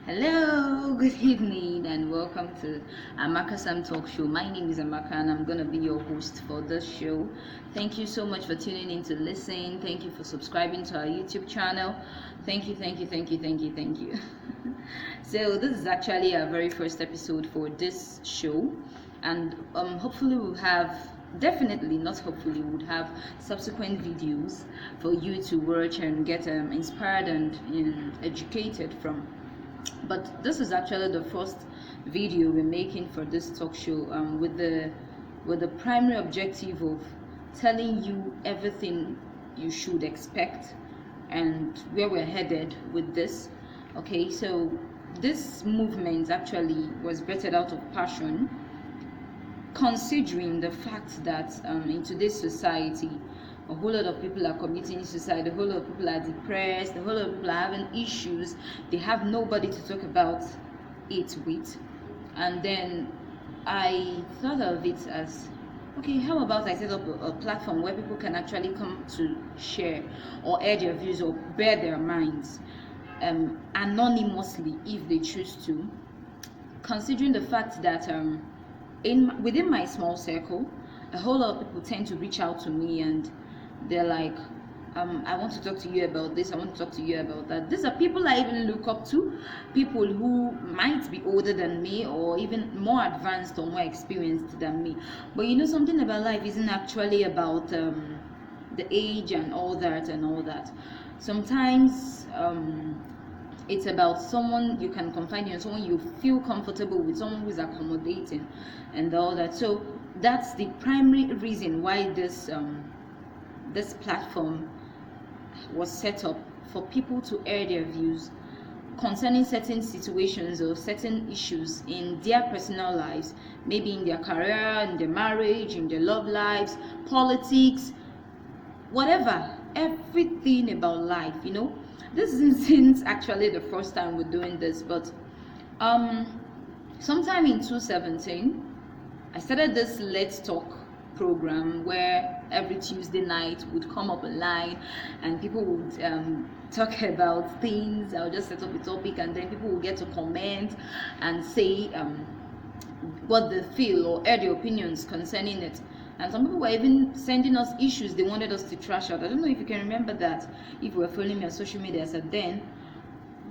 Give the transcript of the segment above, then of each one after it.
Hello, good evening, and welcome to Amaka Talkshow. My name is Amaka, and I'm gonna be your host for this show. Thank you so much for tuning in to listen. Thank you for subscribing to our YouTube channel. Thank you. So this is actually our very first episode for this show, and hopefully we'll have. Definitely, not hopefully, would have subsequent videos for you to watch and get inspired and educated from. But this is actually the first video we're making for this talk show, with the primary objective of telling you everything you should expect and where we're headed with this. Okay, so this movement actually was birthed out of passion, considering the fact that in today's society a whole lot of people are committing suicide, a whole lot of people are depressed, a whole lot of people are having issues. They have nobody to talk about it with. And then I thought of it as, okay, how about I set up a platform where people can actually come to share or air their views or bear their minds anonymously if they choose to, considering the fact that within my small circle, a whole lot of people tend to reach out to me and they're like, I want to talk to you about this, I want to talk to you about that. These are people I even look up to, people who might be older than me or even more advanced or more experienced than me. But you know, something about life isn't actually about the age and all that. Sometimes it's about someone you can confide in, someone you feel comfortable with, someone who's accommodating and all that. So that's the primary reason why this platform was set up, for people to air their views concerning certain situations or certain issues in their personal lives, maybe in their career, in their marriage, in their love lives, politics, whatever, everything about life, you know. This isn't actually the first time we're doing this, but sometime in 2017 I started this Let's Talk program where every Tuesday night would come up online and people would talk about things. I'll just set up a topic and then people will get to comment and say what they feel or air their opinions concerning it. And some people were even sending us issues they wanted us to trash out. I don't know if you can remember that, if you were following me on social media as at then.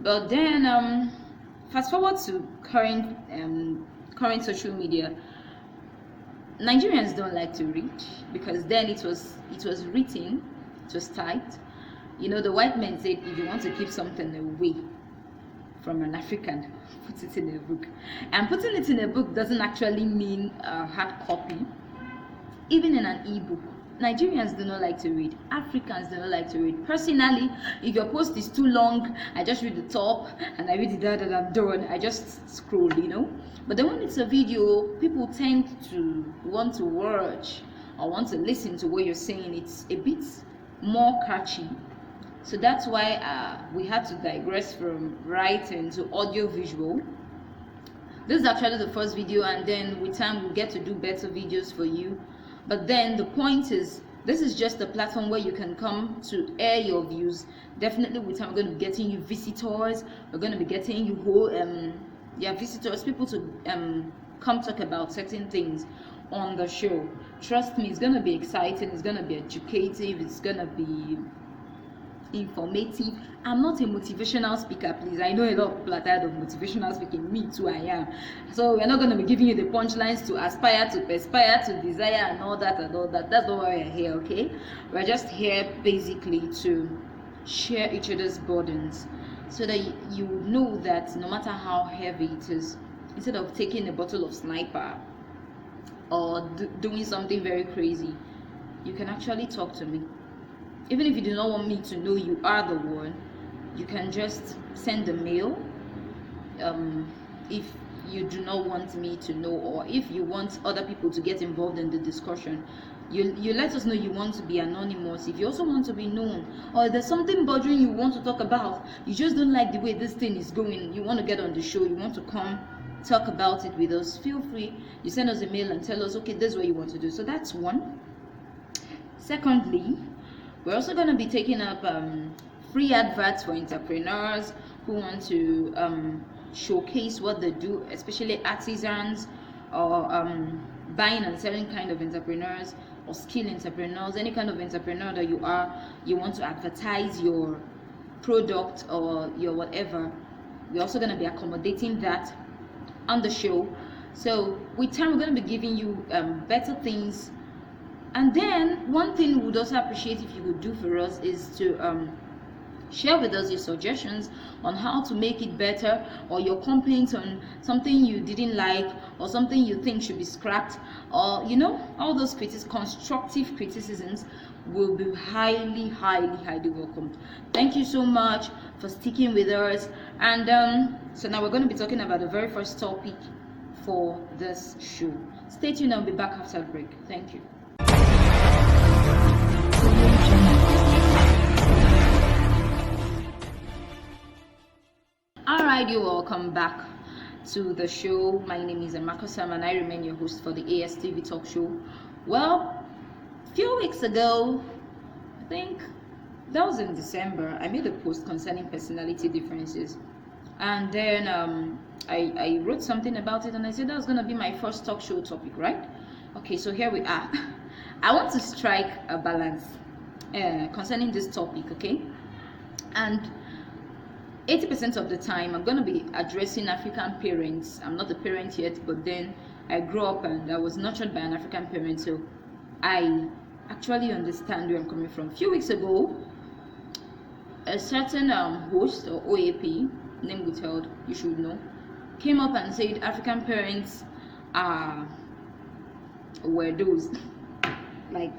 But then fast forward to current social media. Nigerians don't like to read, because then it was written, it was typed. You know, the white men said if you want to keep something away from an African, put it in a book. And putting it in a book doesn't actually mean a hard copy. Even in an e-book, Nigerians do not like to read. Africans do not like to read. Personally, if your post is too long, I just read the top and I read the that I'm done. I just scroll, you know. But then when it's a video, people tend to want to watch or want to listen to what you're saying. It's a bit more catchy. So that's why we had to digress from writing to audio visual. This is actually the first video, and then with time we'll get to do better videos for you. But then the point is, this is just a platform where you can come to air your views. Definitely with time we're going to be getting you visitors, we're going to be getting you visitors, people to come talk about certain things on the show. Trust me, it's going to be exciting, it's going to be educative, it's going to be informative. I'm not a motivational speaker, please. I know a lot of people are tired of motivational speaking. Me too, I am. So we're not going to be giving you the punchlines to aspire, to perspire, to desire, and all that. That's not why we're here, okay? We're just here basically to share each other's burdens, so that you know that no matter how heavy it is, instead of taking a bottle of sniper or doing something very crazy, you can actually talk to me. Even if you do not want me to know you are the one, you can just send a mail. If you do not want me to know, or if you want other people to get involved in the discussion, you let us know you want to be anonymous. If you also want to be known, or there's something bothering you want to talk about, you just don't like the way this thing is going, you want to get on the show, you want to come talk about it with us, feel free. You send us a mail and tell us, okay, this is what you want to do. So that's one. Secondly, we're also going to be taking up free adverts for entrepreneurs who want to showcase what they do, especially artisans or buying and selling kind of entrepreneurs or skill entrepreneurs, any kind of entrepreneur that you are, you want to advertise your product or your whatever. We're also going to be accommodating that on the show. So with time, we're going to be giving you better things. And then one thing we would also appreciate if you would do for us is to share with us your suggestions on how to make it better, or your complaints on something you didn't like, or something you think should be scrapped, or all those constructive criticisms will be highly welcomed. Thank you so much for sticking with us. And so now we're going to be talking about the very first topic for this show. Stay tuned, I'll be back after the break. Thank you. Alright, you're welcome back to the show. My name is Amaka and I remain your host for the ASTV Talk Show. Well, a few weeks ago, I think that was in December, I made a post concerning personality differences. And then I wrote something about it, and I said that was going to be my first talk show topic, right? Okay, so here we are. I want to strike a balance concerning this topic, okay? And 80% of the time, I'm going to be addressing African parents. I'm not a parent yet, but then I grew up and I was nurtured by an African parent, so I actually understand where I'm coming from. A few weeks ago, a certain host or OAP, name withheld, you should know, came up and said African parents were those like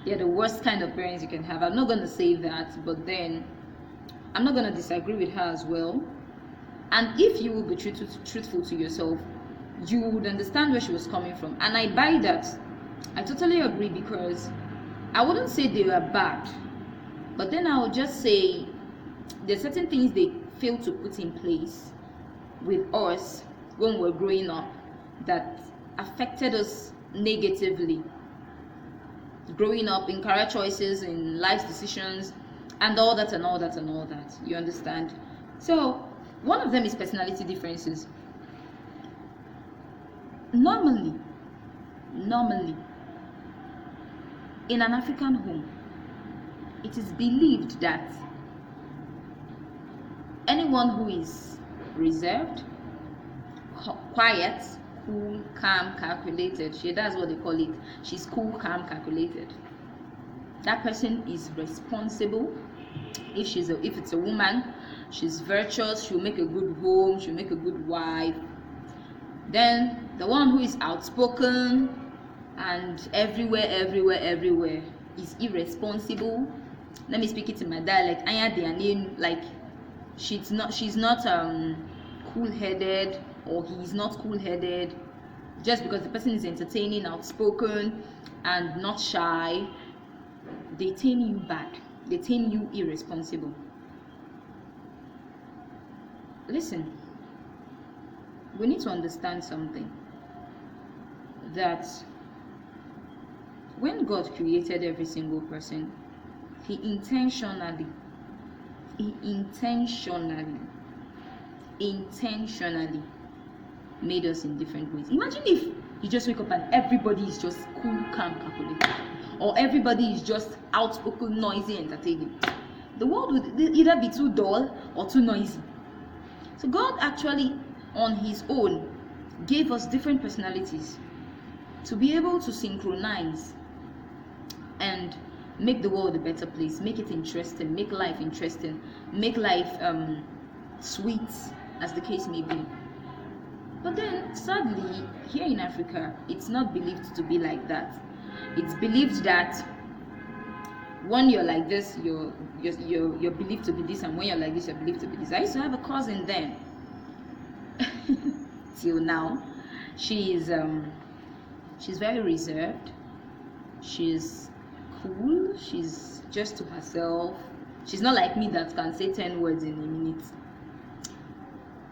they're the worst kind of parents you can have. I'm not going to say that, but then I'm not going to disagree with her as well. And if you will be truthful to yourself, you would understand where she was coming from. And I buy that. I totally agree, because I wouldn't say they were bad, but then I would just say there's certain things they failed to put in place with us when we were growing up that affected us negatively. Growing up, in career choices, in life decisions, and all that. You understand? So one of them is personality differences. Normally, in an African home, it is believed that anyone who is reserved, quiet, cool, calm, calculated, that's what they call it. She's cool, calm, calculated. That person is responsible. If it's a woman, she's virtuous, she'll make a good home, she'll make a good wife. Then the one who is outspoken and everywhere is irresponsible. Let me speak it in my dialect. Like she's not cool-headed, or he's not cool-headed. Just because the person is entertaining, outspoken, and not shy, they tame you bad. They tame you irresponsible. Listen, we need to understand something. That when God created every single person, He intentionally made us in different ways. Imagine if you just wake up and everybody is just cool, calm, calculated, or everybody is just outspoken, noisy, entertaining. The world would either be too dull or too noisy. So God actually, on His own, gave us different personalities to be able to synchronize and make the world a better place, make it interesting, make life interesting, make life sweet, as the case may be. But then, sadly, here in Africa, it's not believed to be like that. It's believed that when you're like this, you're believed to be this, and when you're like this, you're believed to be this. I used to have a cousin then. Till now, she's very reserved. She's cool. She's just to herself. She's not like me that can say 10 words in a minute.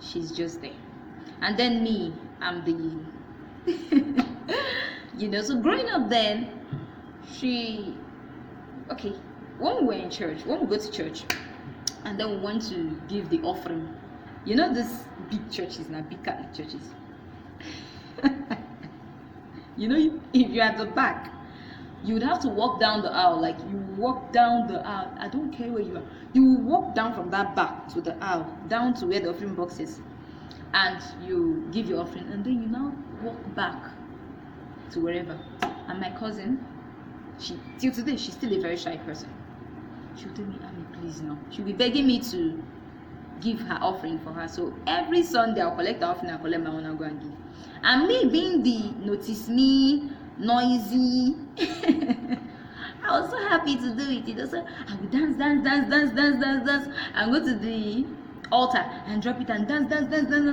She's just there. And then me, I'm the so growing up then, when we were in church, when we go to church and then we want to give the offering, You know this big churches now, big Catholic churches. You know, if you're at the back, you would have to walk down the aisle. Like you walk down the aisle. I don't care where you are. You walk down from that back to the aisle, down to where the offering box is, and you give your offering, and then you now walk back to wherever. And my cousin, she till today she's still a very shy person. She'll tell me, Ami, please now. She'll be begging me to give her offering for her. So every Sunday I'll collect the offering, I'll collect my own, I'll go and give. And me being the notice me, noisy, I was so happy to do it. It said, I would dance, and go to the altar and drop it and dance,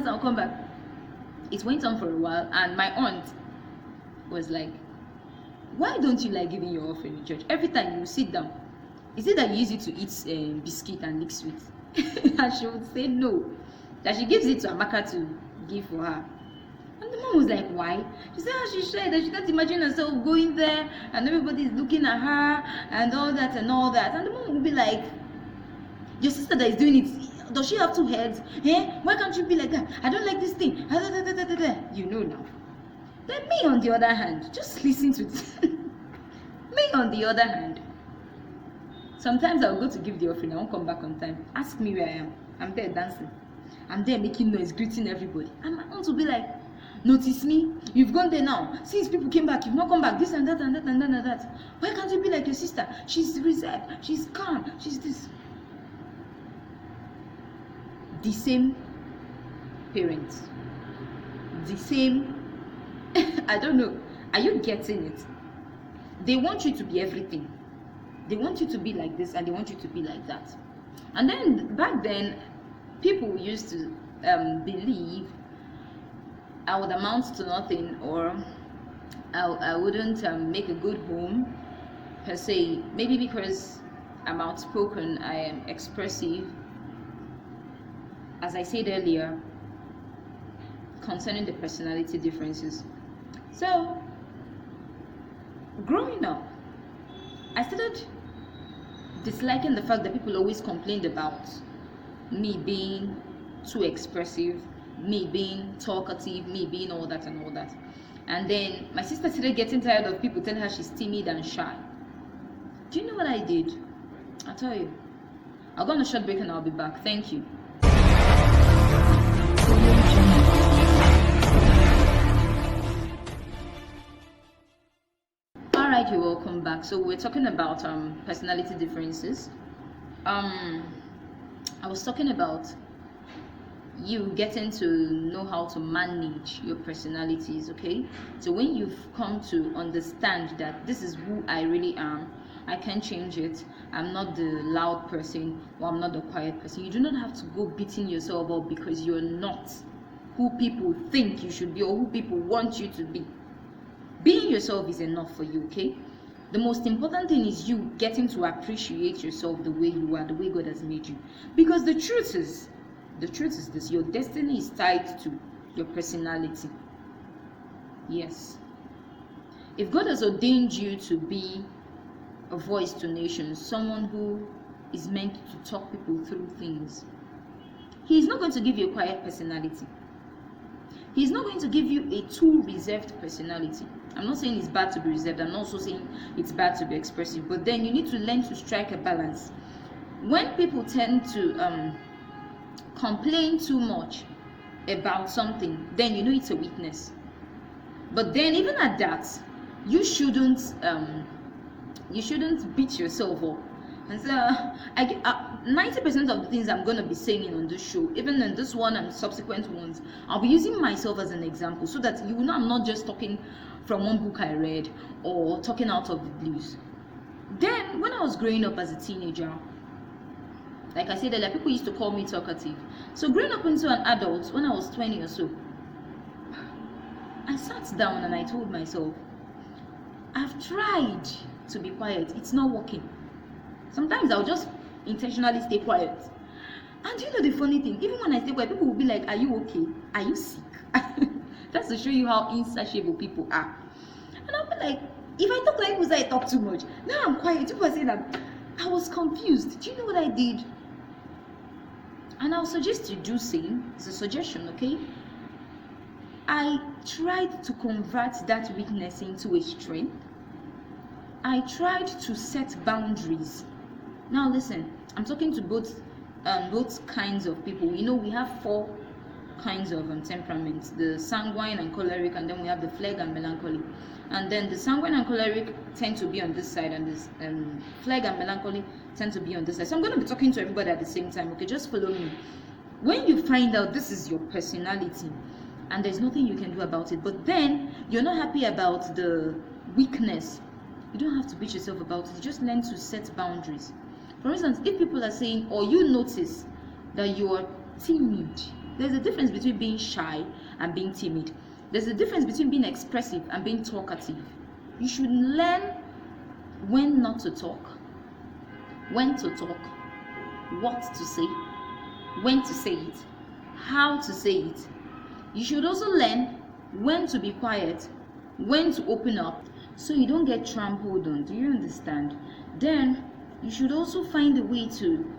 I'll come back. It went on for a while, and my aunt was like, why don't you like giving your offering in church? Every time you sit down, is it that you use it to eat biscuit and lick sweet? And she would say no, that she gives it to Amaka to give for her. And the mom was like, why? She said, she said that she can't imagine herself going there and everybody's looking at her and all that and all that. And the mom would be like, your sister that is doing it, does she have two heads? Why can't you be like that? I don't like this thing. You know now. Then me on the other hand, just listen to this. Me on the other hand, sometimes I'll go to give the offering, I won't come back on time. Ask me where I am. I'm there dancing. I'm there making noise, greeting everybody. And my aunt will be like, notice me, you've gone there now. Since people came back, you've not come back. This and that and that and that and that. Why can't you be like your sister? She's reserved, she's calm, she's this. The same parents. The same, I don't know. Are you getting it? They want you to be everything. They want you to be like this and they want you to be like that. And then back then, people used to believe I would amount to nothing, or I wouldn't make a good home per se. Maybe because I'm outspoken, I am expressive. As I said earlier, concerning the personality differences. So, growing up, I started disliking the fact that people always complained about me being too expressive, me being talkative, me being all that and all that. And then my sister started getting tired of people telling her she's timid and shy. Do you know what I did? I'll tell you. I'll go on a short break and I'll be back. Thank you. Alright, you're welcome back. So we're talking about personality differences. I was talking about you getting to know how to manage your personalities, okay? So when you've come to understand that this is who I really am, I can't change it, I'm not the loud person or I'm not the quiet person, you do not have to go beating yourself up because you're not who people think you should be or who people want you to be. Being yourself is enough for you, okay? The most important thing is you getting to appreciate yourself the way you are, the way God has made you. Because the truth is this, your destiny is tied to your personality. Yes. If God has ordained you to be a voice to nations, someone who is meant to talk people through things, He is not going to give you a quiet personality. He's not going to give you a too reserved personality. I'm not saying it's bad to be reserved. I'm also saying it's bad to be expressive. But then you need to learn to strike a balance. When people tend to complain too much about something, then you know it's a weakness. But then even at that, you shouldn't beat yourself up. And so 90% of the things I'm going to be saying on this show, even in this one and subsequent ones, I'll be using myself as an example so that you know I'm not just talking from one book I read or talking out of the blues. Then when I was growing up as a teenager, like I said earlier, people used to call me talkative. So growing up into an adult, when I was 20 or so, I sat down and I told myself, I've tried to be quiet, it's not working. Sometimes I'll just intentionally stay quiet. And you know the funny thing, even when I stay quiet, people will be like, are you okay? Are you sick? That's to show you how insatiable people are. And I'll be like, if I talk like people say I talk too much, now I'm quiet. People are saying that I was confused. Do you know what I did? And I'll suggest you do same. It's a suggestion, okay? I tried to convert that weakness into a strength. I tried to set boundaries. Now listen, I'm talking to both kinds of people. You know, we have four kinds of temperaments: the sanguine and choleric, and then we have the phleg and melancholy. And then the sanguine and choleric tend to be on this side, and this phleg and melancholy tend to be on this side. So I'm going to be talking to everybody at the same time, okay? Just follow me. When you find out this is your personality and there's nothing you can do about it, but then you're not happy about the weakness, you don't have to beat yourself about it. You just learn to set boundaries. For instance, if people are saying, or you notice that you are timid, there's a difference between being shy and being timid. There's a difference between being expressive and being talkative. You should learn when not to talk, when to talk, what to say, when to say it, how to say it. You should also learn when to be quiet, when to open up, so you don't get trampled on. Do you understand? Then you should also find a way to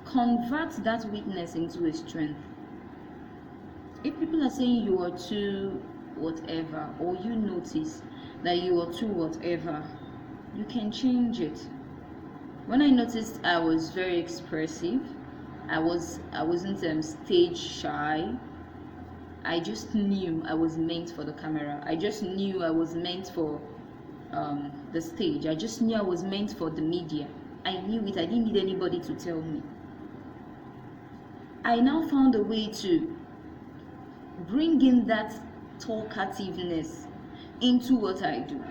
convert that weakness into a strength. If people are saying you are too whatever, or you notice that you are too whatever, you can change it. When I noticed I was very expressive, I wasn't stage shy. I just knew I was meant for the camera. I just knew I was meant for the stage. I just knew I was meant for the media. I knew it. I didn't need anybody to tell me. I now found a way to bring in that talkativeness into what I do.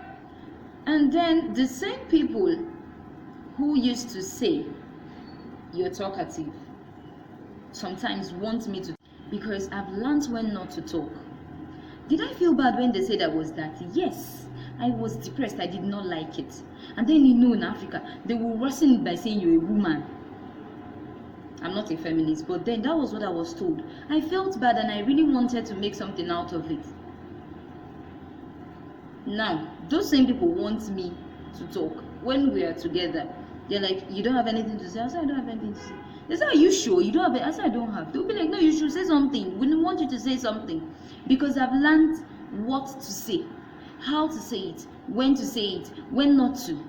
And then the same people who used to say you're talkative sometimes want me to, because I've learned when not to talk. Did I feel bad when they said I was that? Yes, I was depressed. I did not like it. And then in Africa, they will worsen it by saying you're a woman. I'm not a feminist, but then that was what I was told. I felt bad and I really wanted to make something out of it. Now, those same people want me to talk. When we are together, they're like, you don't have anything to say? I said, I don't have anything to say. They say, are you sure you don't have it? I said, I don't have. They'll be like, no, you should say something. We don't want you to say something. Because I've learned what to say, how to say it, when to say it, when not to.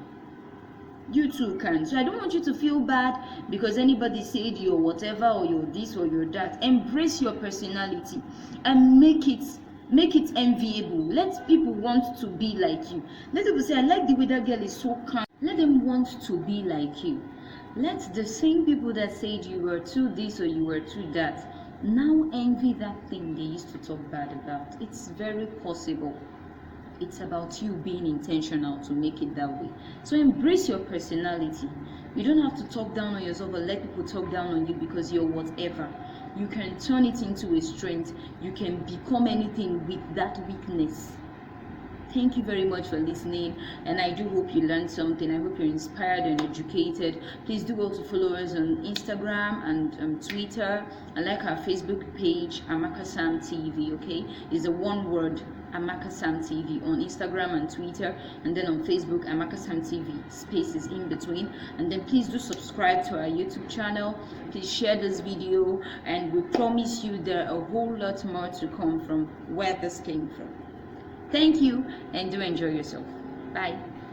You too can. So I don't want you to feel bad because anybody said you're whatever, or you're this, or you're that. Embrace your personality and make it enviable. Let people want to be like you. Let people say, I like the way that girl is so calm. Let them want to be like you. Let the same people that said you were too this or you were too that now envy that thing they used to talk bad about. It's very possible. It's about you being intentional to make it that way. So embrace your personality. You don't have to talk down on yourself or let people talk down on you because you're whatever. You can turn it into a strength. You can become anything with that weakness. Thank you very much for listening, and I do hope you learned something. I hope you're inspired and educated. Please do also follow us on Instagram and Twitter, and like our Facebook page, Amaka Sam TV. Okay, it's a one word, Amaka Sam TV, on Instagram and Twitter, and then on Facebook, Amaka Sam TV. Spaces in between. And then please do subscribe to our YouTube channel. Please share this video, and we promise you there are a whole lot more to come from where this came from. Thank you, and do enjoy yourself. Bye.